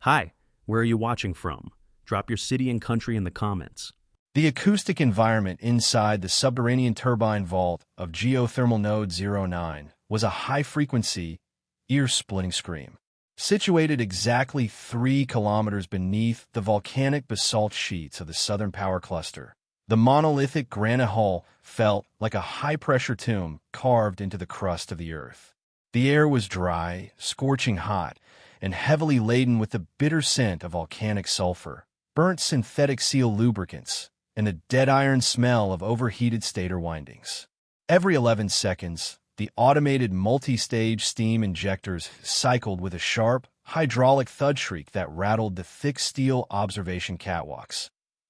Hi, where are you watching from? Drop your city and country in the comments. The acoustic environment inside the subterranean turbine vault of Geothermal Node 09 was a high-frequency, ear-splitting scream. Situated exactly 3 kilometers beneath the volcanic basalt sheets of the Southern Power Cluster, the monolithic granite hull felt like a high-pressure tomb carved into the crust of the earth. The air was dry, scorching hot, and heavily laden with the bitter scent of volcanic sulfur, burnt synthetic seal lubricants, and the dead iron smell of overheated stator windings. Every 11 seconds, the automated multi-stage steam injectors cycled with a sharp, hydraulic thud shriek that rattled the thick steel observation catwalks.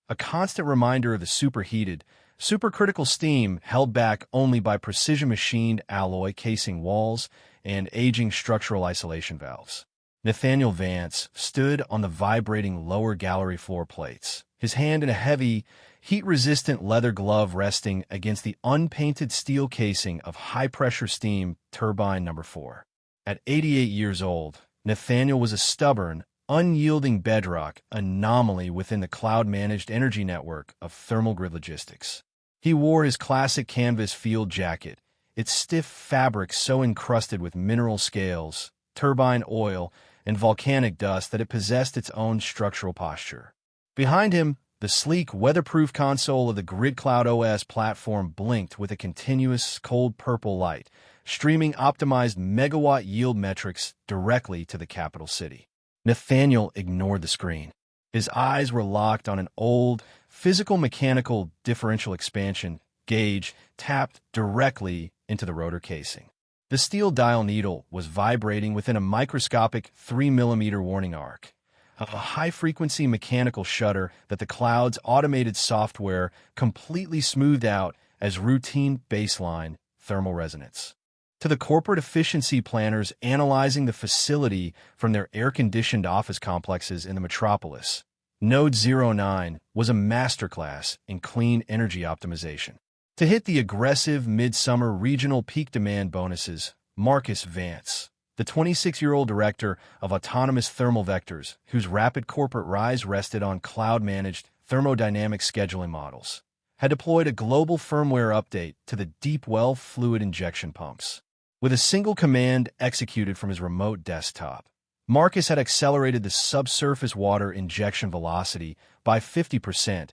A constant reminder of the superheated, supercritical steam held back only by precision-machined alloy casing walls and aging structural isolation valves. Nathaniel Vance stood on the vibrating lower gallery floor plates, his hand in a heavy, heat-resistant leather glove resting against the unpainted steel casing of high-pressure steam turbine number 4. At 88 years old, Nathaniel was a stubborn, unyielding bedrock anomaly within the cloud-managed energy network of thermal grid logistics. He wore his classic canvas field jacket, its stiff fabric so encrusted with mineral scales, turbine oil, and volcanic dust that it possessed its own structural posture. Behind him, the sleek, weatherproof console of the GridCloud OS platform blinked with a continuous, cold purple light, streaming optimized megawatt yield metrics directly to the capital city. Nathaniel ignored the screen. His eyes were locked on an old, physical-mechanical differential expansion gauge tapped directly into the rotor casing. The steel dial needle was vibrating within a microscopic 3 mm warning arc, a high-frequency mechanical shudder that the cloud's automated software completely smoothed out as routine baseline thermal resonance. To the corporate efficiency planners analyzing the facility from their air-conditioned office complexes in the metropolis, Node 09 was a masterclass in clean energy optimization. To hit the aggressive midsummer regional peak demand bonuses, Marcus Vance, the 26-year-old director of autonomous thermal vectors, whose rapid corporate rise rested on cloud-managed thermodynamics scheduling models, had deployed a global firmware update to the deep well fluid injection pumps. With a single command executed from his remote desktop, Marcus had accelerated the subsurface water injection velocity by 50%,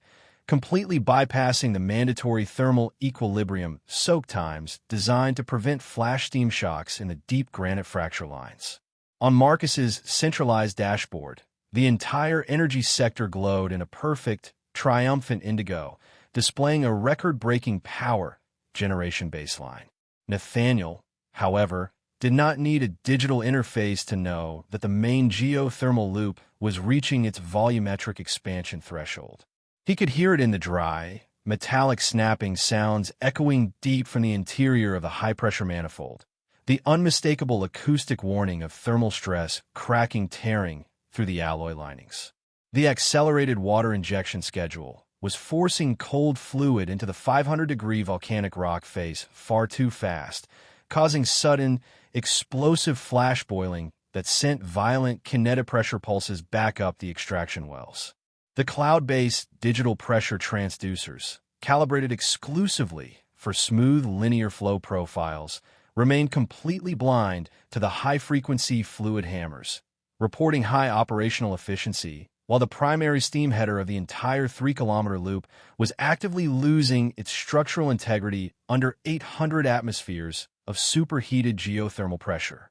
completely bypassing the mandatory thermal equilibrium soak times designed to prevent flash steam shocks in the deep granite fracture lines. On Marcus's centralized dashboard, the entire energy sector glowed in a perfect, triumphant indigo, displaying a record-breaking power generation baseline. Nathaniel, however, did not need a digital interface to know that the main geothermal loop was reaching its volumetric expansion threshold. He could hear it in the dry, metallic snapping sounds echoing deep from the interior of the high-pressure manifold, the unmistakable acoustic warning of thermal stress cracking tearing through the alloy linings. The accelerated water injection schedule was forcing cold fluid into the 500-degree volcanic rock face far too fast, causing sudden, explosive flash boiling that sent violent kinetopressure pulses back up the extraction wells. The cloud-based digital pressure transducers, calibrated exclusively for smooth linear flow profiles, remained completely blind to the high-frequency fluid hammers, reporting high operational efficiency, while the primary steam header of the entire 3-kilometer loop was actively losing its structural integrity under 800 atmospheres of superheated geothermal pressure.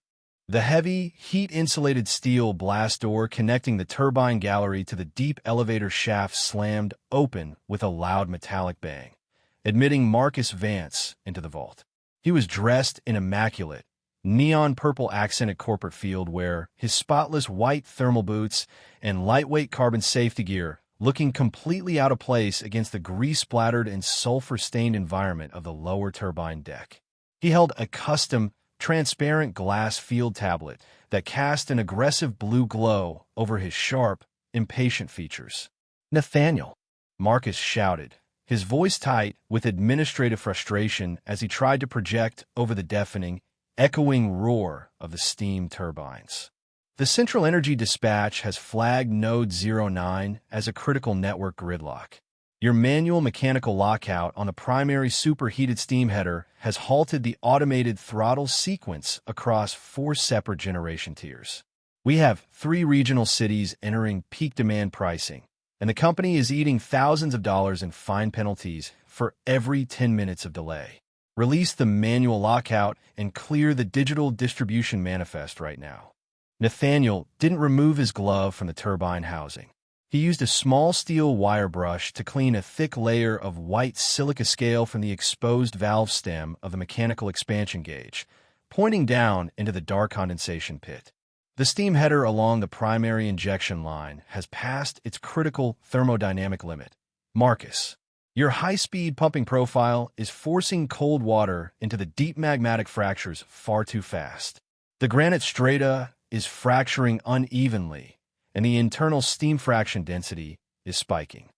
The heavy, heat-insulated steel blast door connecting the turbine gallery to the deep elevator shaft slammed open with a loud metallic bang, admitting Marcus Vance into the vault. He was dressed in immaculate, neon-purple accented corporate field wear, his spotless white thermal boots and lightweight carbon safety gear looking completely out of place against the grease-splattered and sulfur-stained environment of the lower turbine deck. He held a custom, transparent glass field tablet that cast an aggressive blue glow over his sharp, impatient features. "Nathaniel," Marcus shouted, his voice tight with administrative frustration as he tried to project over the deafening, echoing roar of the steam turbines. The Central Energy Dispatch has flagged Node 09 as a critical network gridlock. Your manual mechanical lockout on the primary superheated steam header has halted the automated throttle sequence across 4 separate generation tiers. We have 3 regional cities entering peak demand pricing, and the company is eating thousands of dollars in fine penalties for every 10 minutes of delay. Release the manual lockout and clear the digital distribution manifest right now. Nathaniel didn't remove his glove from the turbine housing. He used a small steel wire brush to clean a thick layer of white silica scale from the exposed valve stem of the mechanical expansion gauge, pointing down into the dark condensation pit. The steam header along the primary injection line has passed its critical thermodynamic limit. Marcus, your high-speed pumping profile is forcing cold water into the deep magmatic fractures far too fast. The granite strata is fracturing unevenly, and the internal steam fraction density is spiking.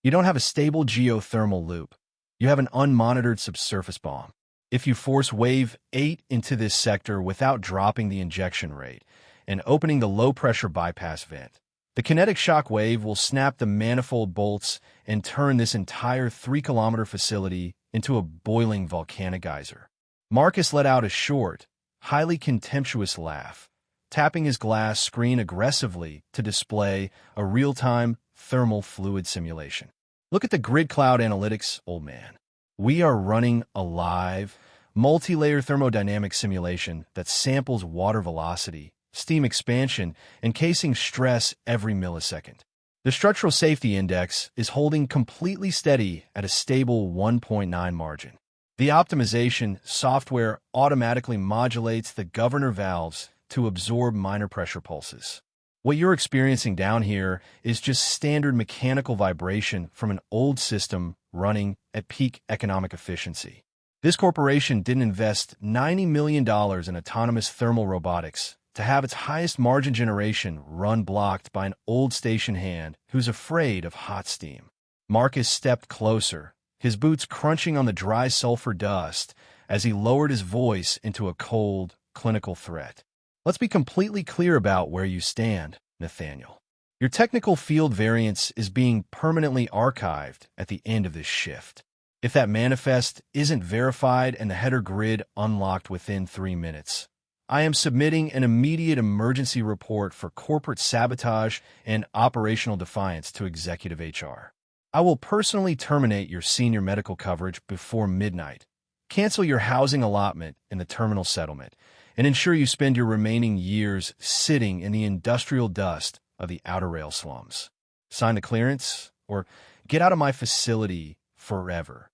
You don't have a stable geothermal loop. You have an unmonitored subsurface bomb. If you force wave 8 into this sector without dropping the injection rate and opening the low-pressure bypass vent, the kinetic shock wave will snap the manifold bolts and turn this entire 3-kilometer facility into a boiling volcanic geyser. Marcus let out a short, highly contemptuous laugh, tapping his glass screen aggressively to display a real-time thermal fluid simulation. Look at the grid cloud analytics, old man. We are running a live, multi-layer thermodynamic simulation that samples water velocity, steam expansion, and casing stress every millisecond. The structural safety index is holding completely steady at a stable 1.9 margin. The optimization software automatically modulates the governor valves to absorb minor pressure pulses. What you're experiencing down here is just standard mechanical vibration from an old system running at peak economic efficiency. This corporation didn't invest $90 million in autonomous thermal robotics to have its highest margin generation run blocked by an old station hand who's afraid of hot steam. Marcus stepped closer, his boots crunching on the dry sulfur dust as he lowered his voice into a cold, clinical threat. Let's be completely clear about where you stand, Nathaniel. Your technical field variance is being permanently archived at the end of this shift. If that manifest isn't verified and the header grid unlocked within 3 minutes, I am submitting an immediate emergency report for corporate sabotage and operational defiance to executive HR. I will personally terminate your senior medical coverage before midnight, cancel your housing allotment in the terminal settlement, and ensure you spend your remaining years sitting in the industrial dust of the outer rail slums. Sign the clearance, or get out of my facility forever.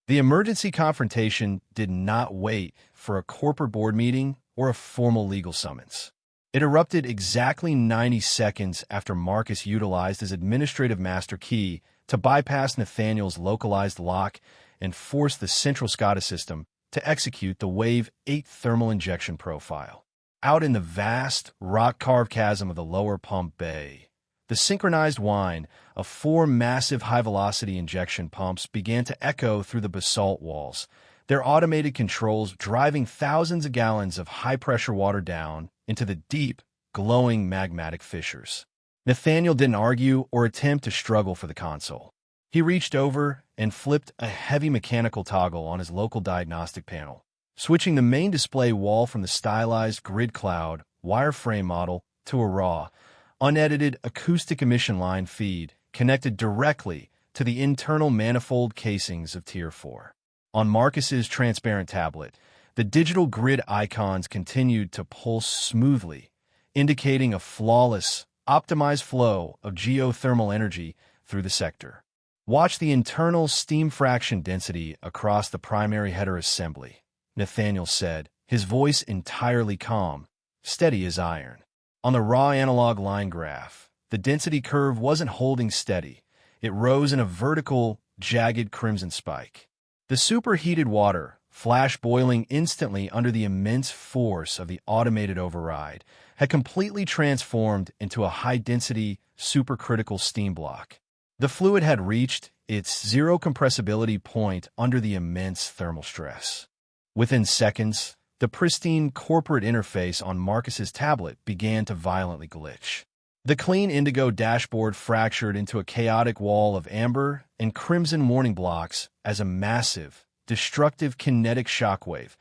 The emergency confrontation did not wait for a corporate board meeting or a formal legal summons. It erupted exactly 90 seconds after Marcus utilized his administrative master key to bypass Nathaniel's localized lock and force the central SCADA system to execute the Wave 8 thermal injection profile. Out in the vast, rock-carved chasm of the lower pump bay, the synchronized whine of 4 massive high-velocity injection pumps began to echo through the basalt walls, their automated controls driving thousands of gallons of high-pressure water down into the deep, glowing magmatic fissures. Nathaniel didn't argue or attempt to struggle for the console. He reached over and flipped a heavy mechanical toggle on his local diagnostic panel, switching the main display wall from the stylized grid cloud wireframe model to a raw, unedited acoustic emission line feed connected directly to the internal manifold casings of Tier 4. On Marcus's transparent tablet, the digital grid icons continued to pulse smoothly, indicating a flawless, optimized flow of geothermal energy through the sector. Watch the internal steam fraction density across the primary header assembly, Nathaniel said, his voice entirely calm, steady as iron. On the raw analog line graph, the density curve wasn't holding steady. It rose in a vertical, jagged crimson spike. The superheated water, flash boiling instantly under the immense force of the automated override, had completely transformed into a high-density, supercritical steam block. The fluid had reached its zero compressibility point under the immense thermal stress. Within seconds, The pristine corporate interface on Marcus's tablet began to violently glitch. The clean indigo dashboard fractured into a chaotic wall of amber and crimson warning blocks as a massive, destructive kinetic shockwave,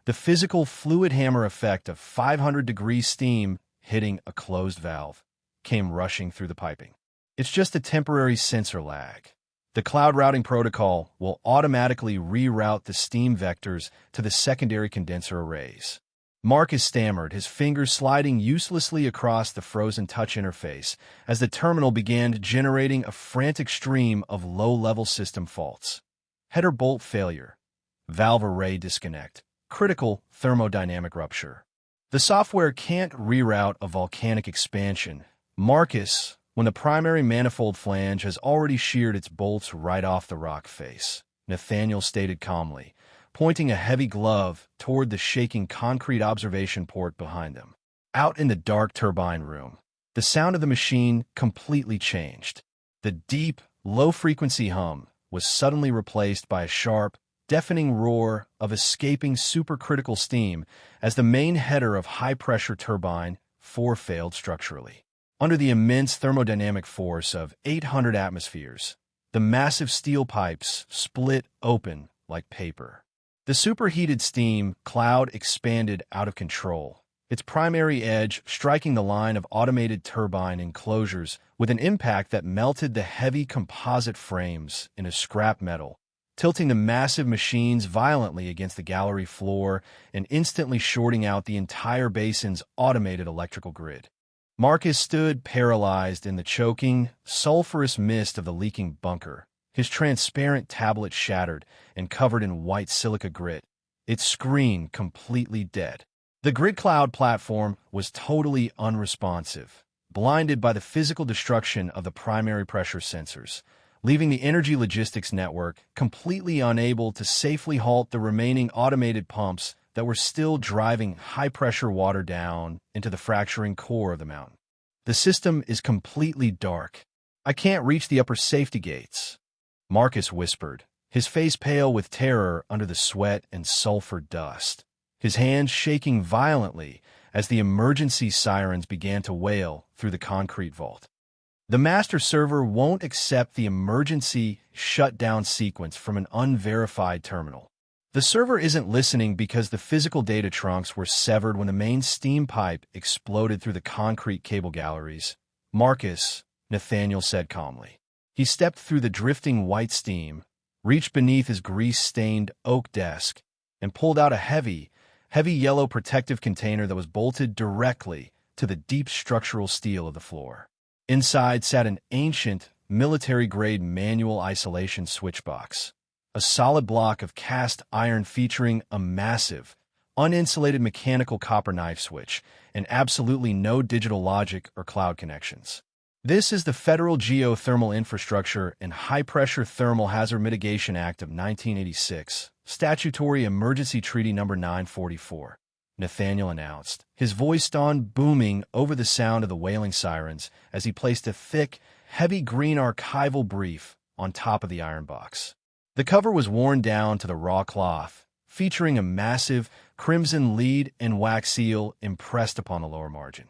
the physical fluid hammer effect of 500-degree steam hitting a closed valve, came rushing through the piping. It's just a temporary sensor lag. The cloud routing protocol will automatically reroute the steam vectors to the secondary condenser arrays. Marcus stammered, his fingers sliding uselessly across the frozen touch interface as the terminal began generating a frantic stream of low-level system faults. Header bolt failure, valve array disconnect, critical thermodynamic rupture. The software can't reroute a volcanic expansion. Marcus, when the primary manifold flange has already sheared its bolts right off the rock face, Nathaniel stated calmly, pointing a heavy glove toward the shaking concrete observation port behind them. Out in the dark turbine room, the sound of the machine completely changed. The deep, low-frequency hum was suddenly replaced by a sharp, deafening roar of escaping supercritical steam as the main header of high-pressure turbine 4 failed structurally. Under the immense thermodynamic force of 800 atmospheres, the massive steel pipes split open like paper. The superheated steam cloud expanded out of control, its primary edge striking the line of automated turbine enclosures with an impact that melted the heavy composite frames into scrap metal, tilting the massive machines violently against the gallery floor and instantly shorting out the entire basin's automated electrical grid. Marcus stood paralyzed in the choking, sulfurous mist of the leaking bunker, his transparent tablet shattered and covered in white silica grit, its screen completely dead. The grid cloud platform was totally unresponsive, blinded by the physical destruction of the primary pressure sensors, leaving the energy logistics network completely unable to safely halt the remaining automated pumps that were still driving high-pressure water down into the fracturing core of the mountain. The system is completely dark. I can't reach the upper safety gates, Marcus whispered, his face pale with terror under the sweat and sulfur dust, his hands shaking violently as the emergency sirens began to wail through the concrete vault. The master server won't accept the emergency shutdown sequence from an unverified terminal. The server isn't listening because the physical data trunks were severed when the main steam pipe exploded through the concrete cable galleries. Marcus, Nathaniel said calmly. He stepped through the drifting white steam, reached beneath his grease-stained oak desk, and pulled out a heavy yellow protective container that was bolted directly to the deep structural steel of the floor. Inside sat an ancient, military-grade manual isolation switchbox, a solid block of cast iron featuring a massive, uninsulated mechanical copper knife switch and absolutely no digital logic or cloud connections. This is the Federal Geothermal Infrastructure and High-Pressure Thermal Hazard Mitigation Act of 1986, Statutory Emergency Treaty No. 944, Nathaniel announced, his voice booming over the sound of the wailing sirens as he placed a thick, heavy green archival brief on top of the iron box. The cover was worn down to the raw cloth, featuring a massive crimson lead and wax seal impressed upon the lower margin.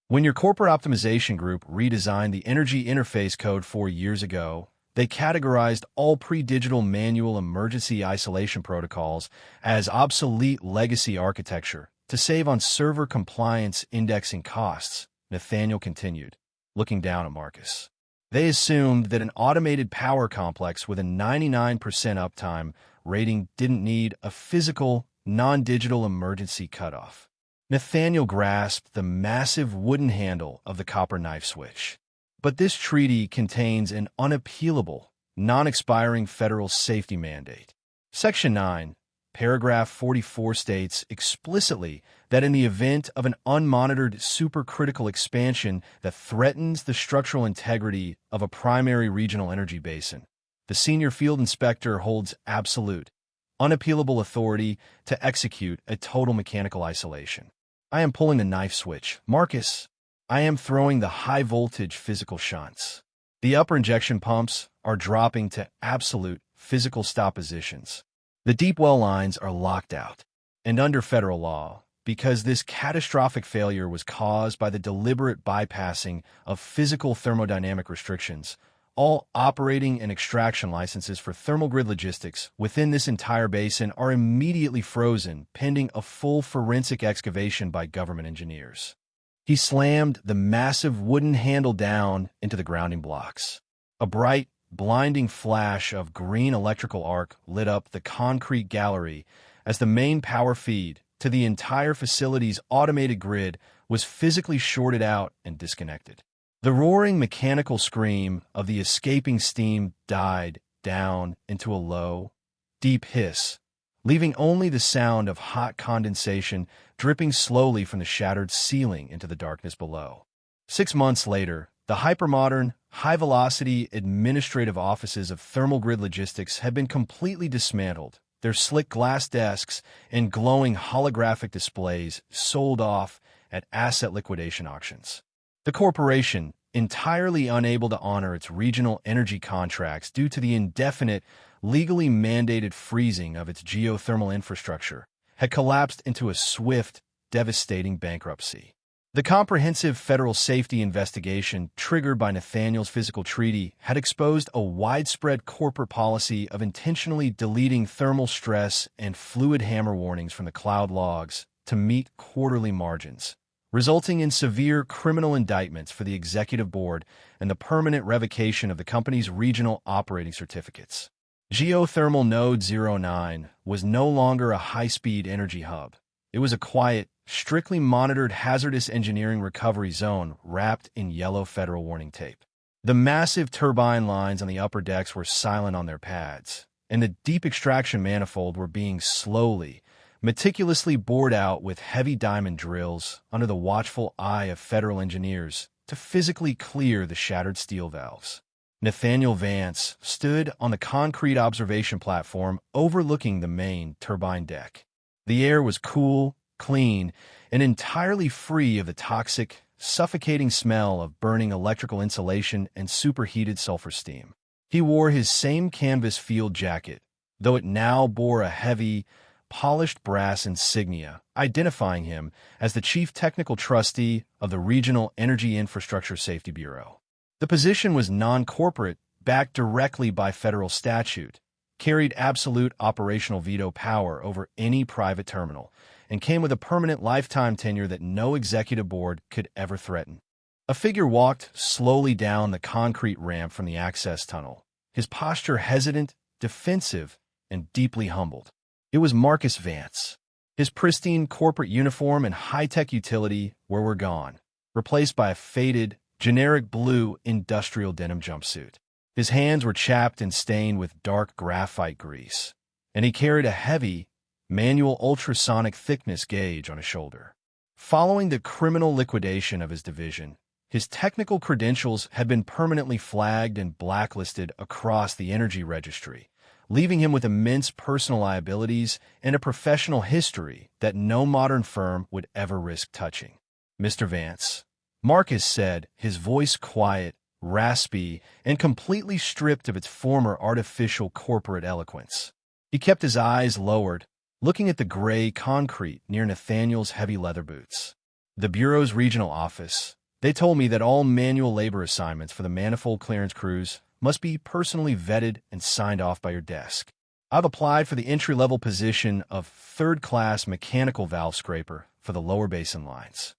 When your corporate optimization group redesigned the energy interface code 4 years ago, they categorized all pre-digital manual emergency isolation protocols as obsolete legacy architecture to save on server compliance indexing costs, Nathaniel continued, looking down at Marcus. They assumed that an automated power complex with a 99% uptime rating didn't need a physical, non-digital emergency cutoff. Nathaniel grasped the massive wooden handle of the copper knife switch. But this treaty contains an unappealable, non-expiring federal safety mandate. Section 9, paragraph 44 states explicitly that in the event of an unmonitored supercritical expansion that threatens the structural integrity of a primary regional energy basin, the senior field inspector holds absolute, unappealable authority to execute a total mechanical isolation. I am pulling the knife switch. Marcus, I am throwing the high-voltage physical shunts. The upper injection pumps are dropping to absolute physical stop positions. The deep well lines are locked out. And under federal law, because this catastrophic failure was caused by the deliberate bypassing of physical thermodynamic restrictions, all operating and extraction licenses for thermal grid logistics within this entire basin are immediately frozen pending a full forensic excavation by government engineers. He slammed the massive wooden handle down into the grounding blocks. A bright, blinding flash of green electrical arc lit up the concrete gallery as the main power feed to the entire facility's automated grid was physically shorted out and disconnected. The roaring mechanical scream of the escaping steam died down into a low, deep hiss, leaving only the sound of hot condensation dripping slowly from the shattered ceiling into the darkness below. 6 months later, the hypermodern, high-velocity administrative offices of thermal grid logistics had been completely dismantled, their slick glass desks and glowing holographic displays sold off at asset liquidation auctions. The corporation, entirely unable to honor its regional energy contracts due to the indefinite, legally mandated freezing of its geothermal infrastructure, had collapsed into a swift, devastating bankruptcy. The comprehensive federal safety investigation triggered by Nathaniel's physical treaty had exposed a widespread corporate policy of intentionally deleting thermal stress and fluid hammer warnings from the cloud logs to meet quarterly margins, resulting in severe criminal indictments for the executive board and the permanent revocation of the company's regional operating certificates. Geothermal Node 09 was no longer a high-speed energy hub. It was a quiet, strictly monitored hazardous engineering recovery zone wrapped in yellow federal warning tape. The massive turbine lines on the upper decks were silent on their pads, and the deep extraction manifold were being slowly, meticulously bored out with heavy diamond drills under the watchful eye of federal engineers to physically clear the shattered steel valves. Nathaniel Vance stood on the concrete observation platform overlooking the main turbine deck. The air was cool, clean, and entirely free of the toxic, suffocating smell of burning electrical insulation and superheated sulfur steam. He wore his same canvas field jacket, though it now bore a heavy, polished brass insignia, identifying him as the Chief Technical Trustee of the Regional Energy Infrastructure Safety Bureau. The position was non-corporate, backed directly by federal statute, carried absolute operational veto power over any private terminal, and came with a permanent lifetime tenure that no executive board could ever threaten. A figure walked slowly down the concrete ramp from the access tunnel, his posture hesitant, defensive, and deeply humbled. It was Marcus Vance. His pristine corporate uniform and high-tech utility were gone, replaced by a faded, generic blue industrial denim jumpsuit. His hands were chapped and stained with dark graphite grease, and he carried a heavy, manual ultrasonic thickness gauge on his shoulder. Following the criminal liquidation of his division, his technical credentials had been permanently flagged and blacklisted across the energy registry, leaving him with immense personal liabilities and a professional history that no modern firm would ever risk touching. "Mr. Vance," Marcus said, his voice quiet, raspy, and completely stripped of its former artificial corporate eloquence. He kept his eyes lowered, looking at the gray concrete near Nathaniel's heavy leather boots. "The Bureau's regional office. They told me that all manual labor assignments for the manifold clearance crews must be personally vetted and signed off by your desk. I've applied for the entry-level position of third-class mechanical valve scraper for the lower basin lines.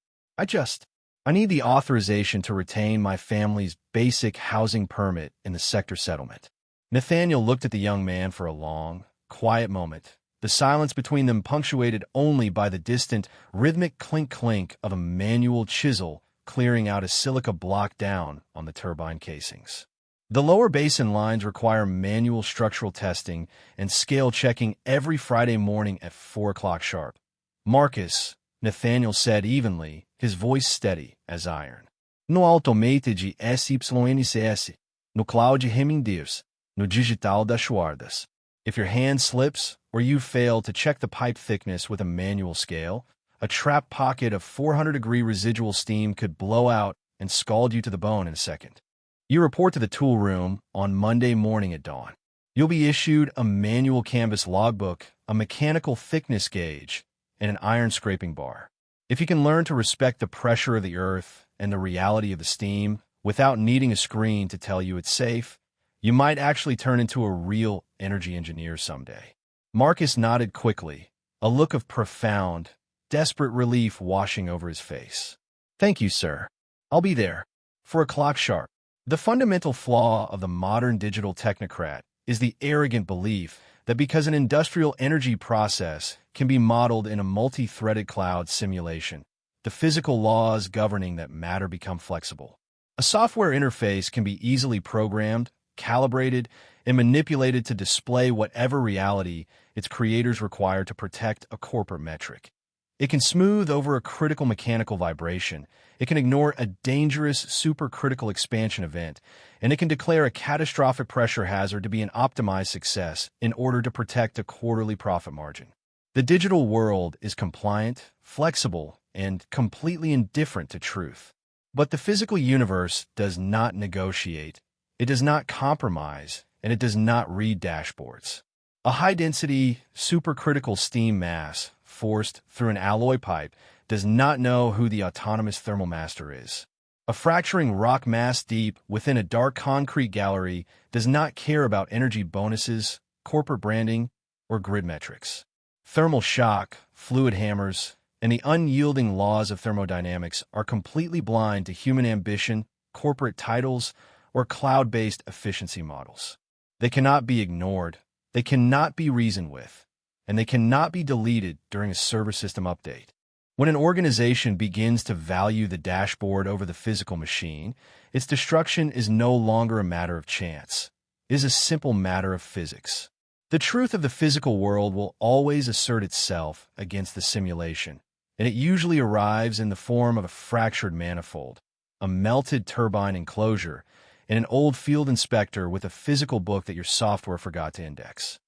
I need the authorization to retain my family's basic housing permit in the sector settlement." Nathaniel looked at the young man for a long, quiet moment, the silence between them punctuated only by the distant, rhythmic clink-clink of a manual chisel clearing out a silica block down on the turbine casings. The lower basin lines require manual structural testing and scale checking every Friday morning at 4 o'clock sharp. "Marcus," Nathaniel said evenly, his voice steady as iron. "No automated SYNCS, no cloud Hemingdirs, no digital das guardas. If your hand slips or you fail to check the pipe thickness with a manual scale, a trap pocket of 400-degree residual steam could blow out and scald you to the bone in a second. You report to the tool room on Monday morning at dawn. You'll be issued a manual canvas logbook, a mechanical thickness gauge, and an iron scraping bar. If you can learn to respect the pressure of the earth and the reality of the steam without needing a screen to tell you it's safe, you might actually turn into a real energy engineer someday. Marcus nodded quickly, a look of profound, desperate relief washing over his face. Thank you, sir. I'll be there. For a clock sharp. The fundamental flaw of the modern digital technocrat is the arrogant belief that because an industrial energy process can be modeled in a multi-threaded cloud simulation, the physical laws governing that matter become flexible. A software interface can be easily programmed, calibrated, and manipulated to display whatever reality its creators require to protect a corporate metric. It can smooth over a critical mechanical vibration, it can ignore a dangerous supercritical expansion event, and it can declare a catastrophic pressure hazard to be an optimized success in order to protect a quarterly profit margin. The digital world is compliant, flexible, and completely indifferent to truth. But the physical universe does not negotiate, it does not compromise, and it does not read dashboards. A high-density, supercritical steam mass forced through an alloy pipe does not know who the autonomous thermal master is. A fracturing rock mass deep within a dark concrete gallery does not care about energy bonuses, corporate branding, or grid metrics. Thermal shock, fluid hammers, and the unyielding laws of thermodynamics are completely blind to human ambition, corporate titles, or cloud-based efficiency models. They cannot be ignored, they cannot be reasoned with, and they cannot be deleted during a server system update. When an organization begins to value the dashboard over the physical machine, its destruction is no longer a matter of chance. It is a simple matter of physics. The truth of the physical world will always assert itself against the simulation, and it usually arrives in the form of a fractured manifold, a melted turbine enclosure, and an old field inspector with a physical book that your software forgot to index.